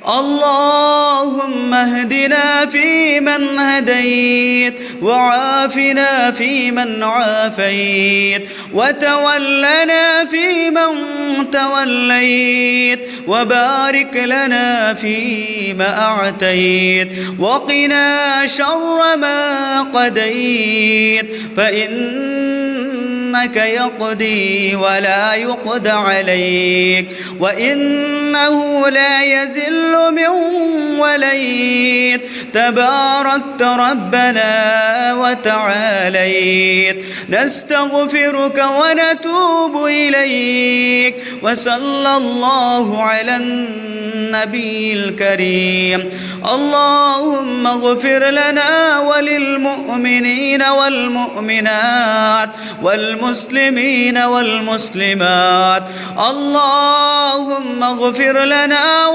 اللهم اهدنا فيمن هديت، وعافنا فيمن عافيت، وتولنا فيمن توليت، وبارك لنا فيما أعطيت، وقنا شر ما قضيت، فإنك يقضي ولا يقضى عليك، وإنه لا يذل من وليت، تباركت ربنا وتعاليت. نستغفرك ونتوب إليك، وصلى الله على النبي الكريم. اللهم اغفر لنا وللمؤمنين والمؤمنات والمسلمين والمسلمات. اللهم اغفر لنا